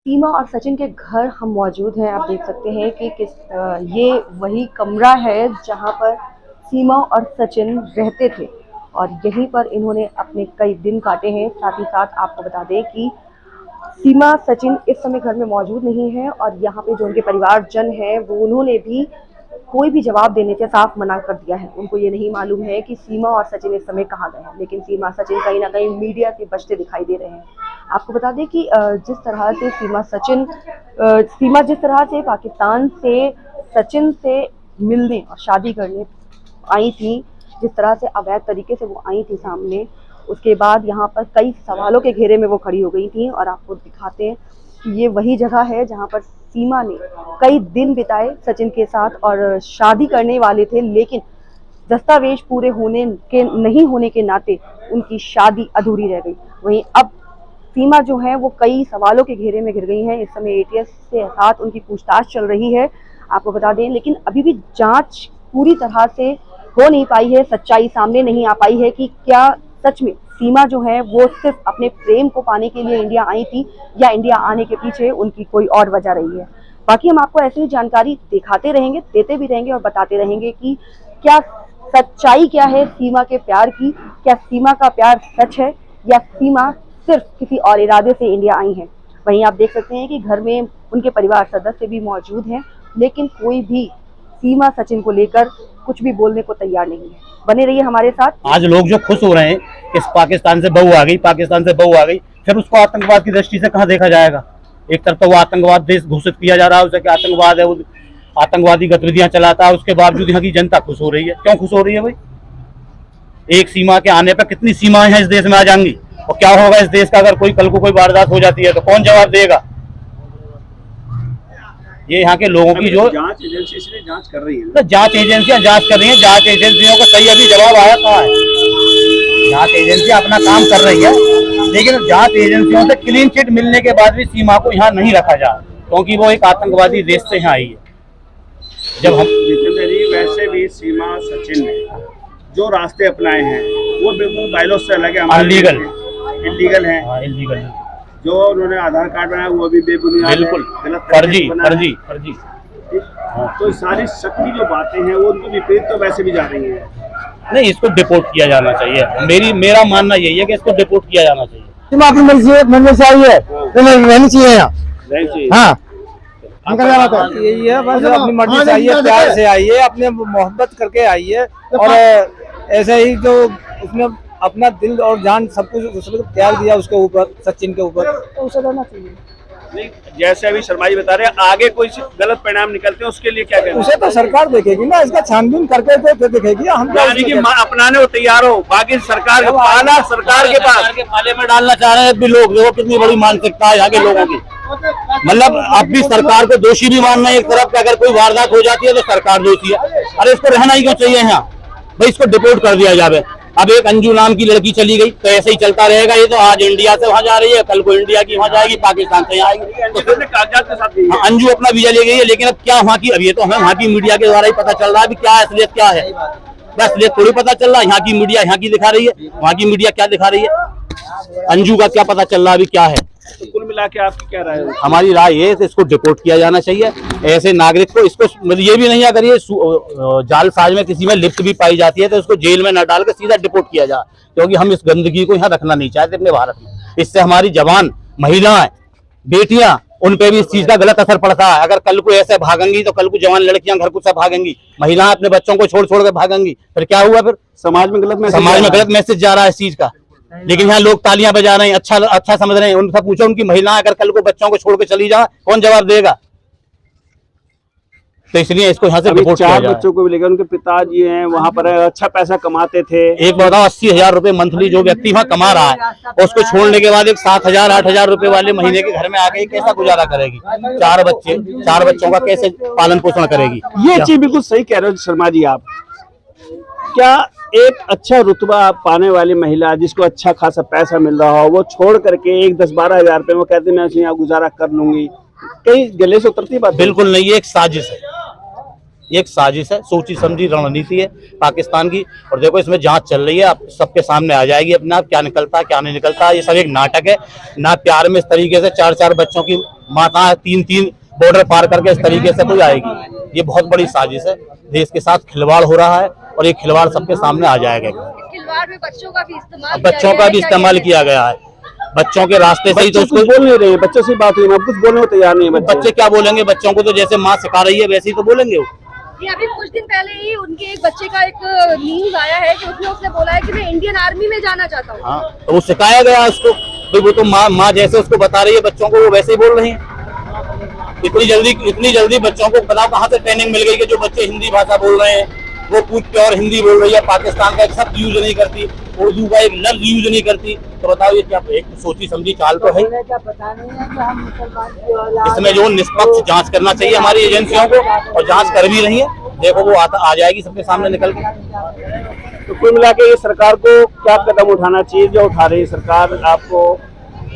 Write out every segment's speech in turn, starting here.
सीमा और सचिन के घर हम मौजूद हैं। आप देख सकते हैं कि ये वही कमरा है जहां पर सीमा और सचिन रहते थे और यहीं पर इन्होंने अपने कई दिन काटे हैं। साथ ही साथ आपको बता दें कि सीमा सचिन इस समय घर में मौजूद नहीं है और यहाँ पे जो उनके परिवारजन हैं वो उन्होंने भी कोई भी जवाब देने से साफ मना कर दिया है। उनको ये नहीं मालूम है कि सीमा और सचिन इस समय कहाँ गए हैं, लेकिन सीमा सचिन कहीं ना कहीं मीडिया से बचते दिखाई दे रहे हैं। आपको बता दें कि जिस तरह से सीमा जिस तरह से पाकिस्तान से सचिन से मिलने और शादी करने आई थी, जिस तरह से अवैध तरीके से वो आई थी सामने, उसके बाद यहाँ पर कई सवालों के घेरे में वो खड़ी हो गई थी। और आपको दिखाते हैं कि ये वही जगह है जहाँ पर सीमा ने कई दिन बिताए सचिन के साथ और शादी करने वाले थे, लेकिन दस्तावेज पूरे नहीं होने के नाते उनकी शादी अधूरी रह गई। वहीं अब सीमा जो है वो कई सवालों के घेरे में घिर गई हैं। इस समय एटीएस के साथ उनकी पूछताछ चल रही है, आपको बता दें, लेकिन अभी भी जांच पूरी तरह से हो नहीं पाई है। सच्चाई सामने नहीं आ पाई है कि क्या सच में सीमा जो है वो सिर्फ अपने प्रेम को पाने के लिए इंडिया आई थी या इंडिया आने के पीछे उनकी कोई और वजह रही है। बाकी हम आपको ऐसी ही जानकारी दिखाते रहेंगे, देते भी रहेंगे और बताते रहेंगे कि क्या सच्चाई क्या है सीमा के प्यार की। क्या सीमा का प्यार सच है या सीमा सिर्फ किसी और इरादे से इंडिया आई है। वहीं आप देख सकते हैं कि घर में उनके परिवार सदस्य भी मौजूद हैं, लेकिन कोई भी सीमा सचिन को लेकर कुछ भी बोलने को तैयार नहीं है। बने रहिए हमारे साथ। आज लोग जो खुश हो रहे हैं कि पाकिस्तान से बहू आ गई, फिर उसको आतंकवाद की दृष्टि से कहाँ देखा जाएगा। एक तरफ तो वो आतंकवाद देश घोषित किया जा रहा है, उसे क्या आतंकवाद है, वो आतंकवादी गतिविधियां चलाता है, उसके बावजूद यहाँ की जनता खुश हो रही है। क्यों खुश हो रही है भाई? एक सीमा के आने पर कितनी सीमाएं हैं इस देश में आ जाएंगी, और क्या होगा इस देश का अगर कल को कोई वारदात हो जाती है तो कौन जवाब देगा? ये यहाँ के लोगों की जो जांच एजेंसी इसलिए जांच कर रही है, तो जांच एजेंसियां जांच कर रही हैं। जांच एजेंसियों का सही अभी जवाब आया कहाँ है? जांच एजेंसियां अपना काम कर रही है, लेकिन जांच एजेंसियों से क्लीन चिट मिलने के बाद भी सीमा को यहाँ नहीं रखा जा, क्योंकि वो एक आतंकवादी देश से यहाँ आई है। जब हम जितेंद्र जी, वैसे भी सीमा सचिन ने जो रास्ते अपनाए हैं वो बिल्कुल बायलॉ से अलग है, इलीगल है। इलीगल जो उन्होंने आधार कार्ड बनाया वो भी बेबुनियाद, बिल्कुल गलत फर्जी। तो सारी शक्ति जो बातें हैं वो उनके विपरीत तो वैसे भी जा रही है। नहीं, इसको डिपोर्ट किया जाना चाहिए। मेरा मानना यही है कि इसको डिपोर्ट किया जाना चाहिए। मन में चाहिए रहनी चाहिए यहाँ। हाँ, यही है, बस अपनी मर्जी से आइए, प्यार से आइए, अपने मोहब्बत करके आइए, और ऐसे ही जो उसने अपना दिल और जान सब कुछ उसने त्याग दिया उसके ऊपर, सचिन के ऊपर, तो उसे रहना चाहिए। नहीं, जैसे अभी शर्मा जी बता रहे हैं, आगे कोई गलत परिणाम निकलते हैं उसके लिए क्या करें? उसे तो सरकार देखेगी ना, इसका छानबीन करके तो देखेगी। हम अपनाने को तैयार हो, बाकी सरकार के पास पाले में डालना चाह रहे हैं भी लोग। देखो कितनी बड़ी मानसिकता है यहाँ के लोगों की। मतलब अब भी सरकार को दोषी भी मानना है एक तरफ, कि अगर कोई वारदात हो जाती है तो सरकार दोषी है। अरे इसको रहना ही क्यों चाहिए यहाँ भाई? इसको डिपोर्ट कर दिया जाए। अब एक अंजू नाम की लड़की चली गई तो ऐसे ही चलता रहेगा। ये तो आज इंडिया से वहां जा रही है, कल को इंडिया की वहां जाएगी, पाकिस्तान से यहाँ आएगी। तो कागजात के साथ अंजू अपना वीजा ले गई है, लेकिन अब क्या वहाँ की, अब ये तो हमें वहाँ की मीडिया के द्वारा ही पता चल रहा है क्या असलियत क्या है। बस असलियत थोड़ी पता चल रहा है। यहाँ की मीडिया यहाँ की दिखा रही है, वहाँ की मीडिया क्या दिखा रही है, अंजू का क्या पता चल रहा है अभी क्या है। तो कुल मिला के आपकी क्या राय है? हमारी राय ये है इसको डिपोर्ट किया जाना चाहिए। ऐसे नागरिक को, इसको मतलब ये भी नहीं, अगर ये जालसाज में किसी में लिप्त भी पाई जाती है तो उसको जेल में न डाल के सीधा डिपोर्ट किया जाए, क्योंकि हम इस गंदगी को यहाँ रखना नहीं चाहते अपने भारत में। इससे हमारी जवान महिलाएं, बेटियां, उन पे भी इस चीज का गलत असर पड़ता है। अगर कल को ऐसे भागेंगी तो कल को जवान लड़कियां घर को सब भागेंगी, महिलाएं अपने बच्चों को छोड़ के भागेंगी, फिर क्या हुआ? फिर समाज में गलत मैसेज जा रहा है इस चीज का। लेकिन यहाँ लोग तालियां बजा रहे हैं, अच्छा समझ रहे हैं। उनसे पूछो, उनकी महिलाएं अगर कल को बच्चों को छोड़ के चली जाए, कौन जवाब देगा? तो इसलिए इसको यहाँ से रिपोर्ट किया जाए। बच्चों को भी लेकर उनके पिताजी हैं वहाँ पर, अच्छा पैसा कमाते थे। एक बताओ, 80,000 रुपए मंथली जो व्यक्ति वहाँ कमा रहा है, उसको छोड़ने के बाद एक 7,000 8,000 रुपए वाले महीने के घर में आके कैसा गुजारा करेगी? 4 बच्चों का कैसे पालन पोषण करेगी? ये चीज बिल्कुल सही कह रहे हो शर्मा जी आप। क्या एक अच्छा रुतबा पाने वाली महिला जिसको अच्छा खासा पैसा मिल रहा हो, वो छोड़ करके एक 10-12 हजार रुपए, वो कहते मैं यहाँ गुजारा कर लूंगी, कहीं गले से उतरती बात? बिल्कुल नहीं, ये एक साजिश है। ये एक साजिश है, सोची समझी रणनीति है पाकिस्तान की। और देखो इसमें जांच चल रही है, अब सबके सामने आ जाएगी अपने आप क्या निकलता है क्या नहीं निकलता। ये सब एक नाटक है ना, प्यार में इस तरीके से 4-4 बच्चों की माता 3-3 बॉर्डर पार करके इस तरीके से कोई आएगी। ये बहुत बड़ी साजिश है, देश के साथ खिलवाड़ हो रहा है और ये खिलवाड़ सबके सामने आ जाएगा। खिलवाड़ में बच्चों का भी इस्तेमाल किया गया है, बच्चों के रास्ते से ही तो उसको बोल नहीं रहे, बच्चों से बात हुई, कुछ बोलने को तैयार नहीं है। बच्चे क्या बोलेंगे, बच्चों को तो जैसे माँ सिखा रही है वैसे ही तो बोलेंगे वो। ये अभी कुछ दिन पहले ही उनके एक बच्चे का एक न्यूज आया है कि उसने बोला है कि मैं इंडियन आर्मी में जाना चाहता हूँ। हाँ, तो वो सिखाया गया उसको, तो वो तो माँ जैसे उसको बता रही है बच्चों को वो वैसे ही बोल रही है। इतनी जल्दी बच्चों को बताओ कहाँ से ट्रेनिंग मिल गई कि जो बच्चे हिंदी भाषा बोल रहे हैं वो पूछ प्योर हिंदी बोल रही है, पाकिस्तान का एक शब्द यूज नहीं करती, उर्दू का एक लफ्ज यूज नहीं करती। तो बताओ ये क्या एक सोची समझी चाल तो है। इसमें जो निष्पक्ष जांच करना चाहिए हमारी एजेंसियों को, और जांच कर भी रही है। देखो वो आ जाएगी सबके सामने निकल के। तो कुल मिला के ये सरकार को क्या कदम उठाना चाहिए जो उठा रही है सरकार? आपको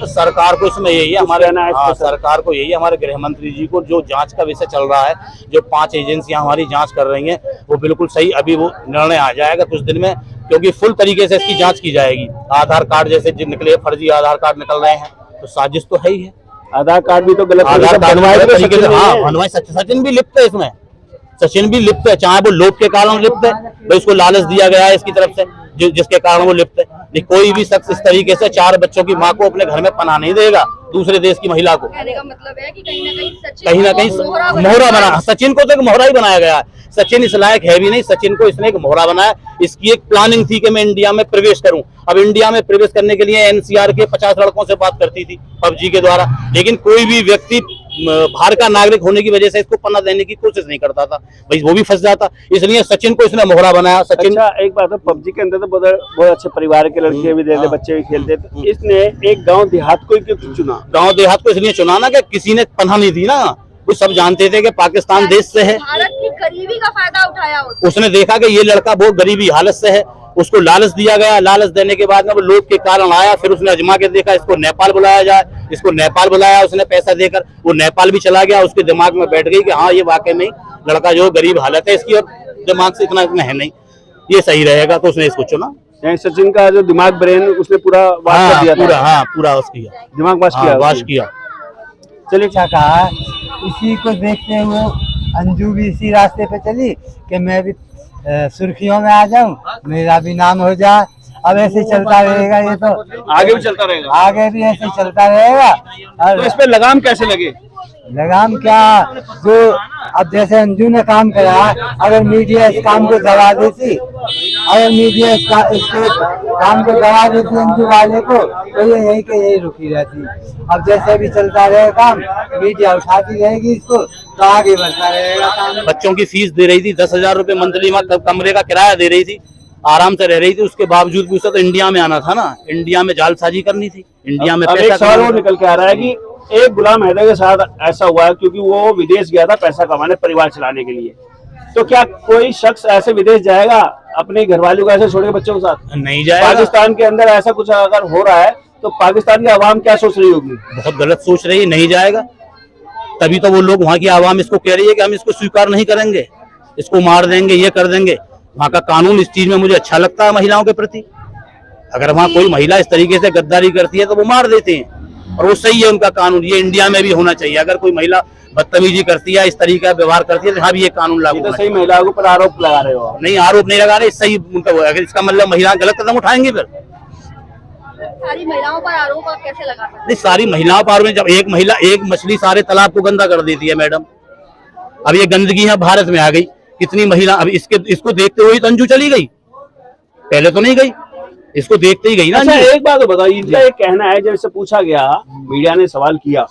सरकार को इसमें यही है सरकार को यही है, हमारे गृह मंत्री जी को जो जांच का विषय चल रहा है, जो 5 एजेंसियां हमारी जांच कर रही हैं, वो बिल्कुल सही। अभी वो निर्णय आ जाएगा कुछ दिन में, क्योंकि फुल तरीके से इसकी जांच की जाएगी। आधार कार्ड जैसे निकले, फर्जी आधार कार्ड निकल रहे हैं, तो साजिश तो है ही है। आधार कार्ड भी तो गलत बनवाए, सचिन भी लिप्त है इसमें, सचिन भी लिप्त है, चाहे वो लोभ के कारण लिप्त है, भाई उसको लालच दिया गया है इसकी तरफ से जिसके कारण वो लिप्त है। कोई भी शख्स इस तरीके से 4 बच्चों की माँ को अपने घर में पनाह नहीं देगा दूसरे देश की महिला को। कहने का मतलब है कि कहीं ना कहीं मोहरा बना, सचिन को तो एक मोहरा ही बनाया गया है। सचिन इस लायक है भी नहीं, सचिन को इसने एक मोहरा बनाया। इसकी एक प्लानिंग थी कि मैं इंडिया में प्रवेश करूं। अब इंडिया में प्रवेश करने के लिए एनसीआर के 50 लड़कों से बात करती थी पबजी के द्वारा, लेकिन कोई भी व्यक्ति बाहर का नागरिक होने की वजह से इसको पन्ना देने की कोशिश नहीं करता था, भाई वो भी फंस जाता। इसलिए सचिन को इसने मोहरा बनाया। सचिन एक बात है, पबजी के अंदर तो बहुत अच्छे परिवार के लड़के भी देते, बच्चे भी खेलते, तो इसने एक गांव देहात को क्यों चुना? गांव देहात को इसलिए चुना ना कि किसी ने पनाह नहीं दी ना, वो सब जानते थे कि पाकिस्तान देश से है, भारत की गरीबी का फायदा उठाया उसने देखा कि ये लड़का बहुत गरीबी हालत से है, उसको लालच दिया गया। लालच देने के बाद में वो लोभ के कारण आया, फिर उसने अजमा के देखा इसको नेपाल बुलाया जाए, इसको नेपाल बुलाया उसने पैसा देकर, वो नेपाल भी चला गया। उसके दिमाग में बैठ गई कि हाँ ये वाकई में लड़का जो गरीब हालत है इसकी, और दिमाग से इतना है नहीं, ये सही रहेगा, तो उसने इसको चुना। सचिन का जो दिमाग ब्रेन उसने पूरा वाश कर दिया, पूरा उसकी दिमाग वाश किया। चलिए क्या कहा, इसी को देखते हुए अंजू भी इसी रास्ते पे चली कि मैं भी सुर्खियों में आ जाऊं, मेरा भी नाम हो जाए। अब ऐसे चलता रहेगा, ये तो आगे भी चलता रहेगा, आगे भी ऐसे चलता रहेगा। तो इस पे लगाम कैसे लगे? लगाम क्या, जो अब जैसे अंजू ने काम करा, अगर मीडिया इस काम को दबा देती, अगर मीडिया इसके काम को दबा देती अंजू वाले को, तो ये यही के यही रुकी रहती। अब जैसे भी चलता रहेगा काम, मीडिया उठाती रहेगी इसको, तो आगे बढ़ता रहेगा काम। बच्चों की फीस दे रही थी 10,000 रुपए मंथली, मतलब कमरे का किराया दे रही थी, आराम से रह रही थी। उसके बावजूद भी उसे तो इंडिया में आना था ना, इंडिया में जालसाजी करनी थी, इंडिया में पैसा। एक सवाल वो निकल के आ रहा है कि एक गुलाम हैदर के साथ ऐसा हुआ है क्योंकि वो विदेश गया था पैसा कमाने, परिवार चलाने के लिए। तो क्या कोई शख्स ऐसे विदेश जाएगा अपने घरवालों को ऐसे छोड़ के बच्चों के साथ? नहीं जाएगा। पाकिस्तान के अंदर ऐसा कुछ अगर हो रहा है तो पाकिस्तान की आवाम क्या सोच रही होगी? बहुत गलत सोच रही है, नहीं जाएगा। तभी तो वो लोग, वहाँ की आवाम इसको कह रही है कि हम इसको स्वीकार नहीं करेंगे, इसको मार देंगे, ये कर देंगे। वहाँ का कानून इस चीज में मुझे अच्छा लगता है महिलाओं के प्रति। अगर वहाँ कोई महिला इस तरीके से गद्दारी करती है तो वो मार देते हैं, और वो सही है उनका कानून। ये इंडिया में भी होना चाहिए। अगर कोई महिला बदतमीजी करती है, इस तरीके का व्यवहार करती है, तो यहाँ भी ये कानून लागू तो सही महिलाओं के ऊपर आरोप लगा रहे हो? नहीं, आरोप नहीं लगा रहे, सही उनका। अगर इसका मतलब महिला गलत कदम उठाएंगे, फिर सारी महिलाओं पर आरोप आप कैसे लगा सकते हैं? नहीं, सारी महिलाओं पर जब एक महिला एक मछली सारे तालाब को गंदा कर देती है मैडम। अब ये गंदगी यहाँ भारत में आ गई, कितनी महिला, अब इसको देखते हुए तो अंजू चली गई, पहले तो नहीं गई, इसको देखते ही गई ना। अच्छा, एक बात तो बताओ, इनका एक कहना है, जब इससे पूछा गया, मीडिया ने सवाल किया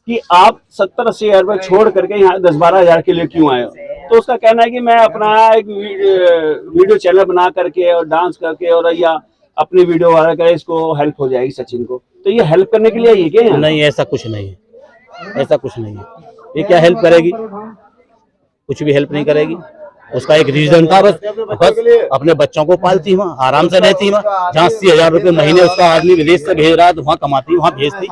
कि आप 70-80 हजार रुपए छोड़ करके यहाँ 10-12 हजार के लिए क्यों आए हो, तो उसका कहना है कि मैं अपना एक वीडियो चैनल बना करके और डांस करके और या अपनी वीडियो वायरल करे, इसको हेल्प हो जाएगी सचिन को। तो ये हेल्प करने के लिए ये क्या? नहीं, ऐसा कुछ नहीं है, ऐसा कुछ नहीं है। ये क्या हेल्प करेगी? कुछ भी हेल्प नहीं करेगी। उसका एक रीजन था, बस अपने बच्चों को पालती वहाँ, आराम से रहती वहाँ। जहाँ 80,000 रुपये महीने उसका आदमी विदेश से भेज रहा है तो वहाँ कमाती, वहाँ भेजती।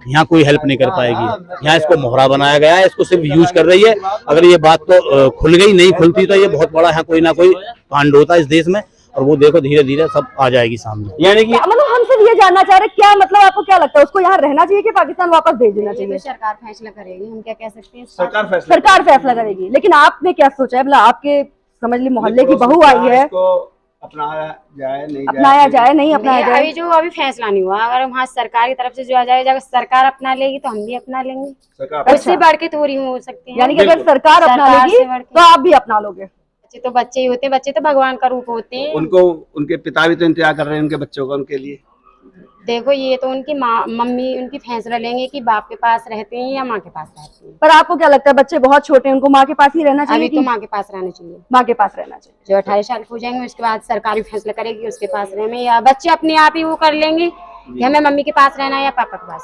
यहाँ कोई हेल्प नहीं कर पाएगी। यहाँ इसको मोहरा बनाया गया है, इसको सिर्फ यूज कर रही है। अगर ये बात तो खुल गई, नहीं खुलती तो ये बहुत बड़ा यहाँ कोई ना कोई कांड होता है इस देश में। और वो देखो धीरे धीरे सब आ जाएगी सामने। यानी कि मतलब हम सिर्फ ये जानना चाह रहे हैं, क्या मतलब आपको क्या लगता है, उसको यहाँ रहना चाहिए कि पाकिस्तान वापस भेज देना चाहिए? सरकार फैसला करेगी, हम क्या कह सकते हैं। सरकार फैसला करेगी, लेकिन आपने क्या सोचा है? मतलब आपके समझ ली मोहल्ले की बहू आई है, अपनाया जाए नहीं अपनाया जाए नहीं अपनाया जाए? अभी फैसला नहीं हुआ। अगर वहाँ सरकार की तरफ से जो आ जाए, अगर सरकार अपना लेगी तो हम भी अपना लेंगे। उससे बढ़ के थोड़ी हो सकती है। यानी कि अगर सरकार अपना सरकार लेगी से बढ़ के। तो आप भी अपना लोगे? बच्चे तो बच्चे ही होते हैं, बच्चे तो भगवान का रूप होते हैं। उनको उनके पिता भी तो इंतजार कर रहे हैं उनके बच्चों का, उनके लिए। देखो ये तो उनकी माँ मम्मी उनकी फैसला लेंगे कि बाप के पास रहते हैं या माँ के पास रहते हैं। पर आपको क्या लगता है, बच्चे बहुत छोटे हैं, उनको माँ के पास ही रहना चाहिए? अभी तो माँ के पास रहना चाहिए। माँ के पास रहना चाहिए। जो 18 साल हो जाएंगे उसके बाद सरकार भी फैसला करेगी उसके पास रहने, या बच्चे अपने आप ही वो कर लेंगे कि हमें मम्मी के पास रहना है या पापा के पास।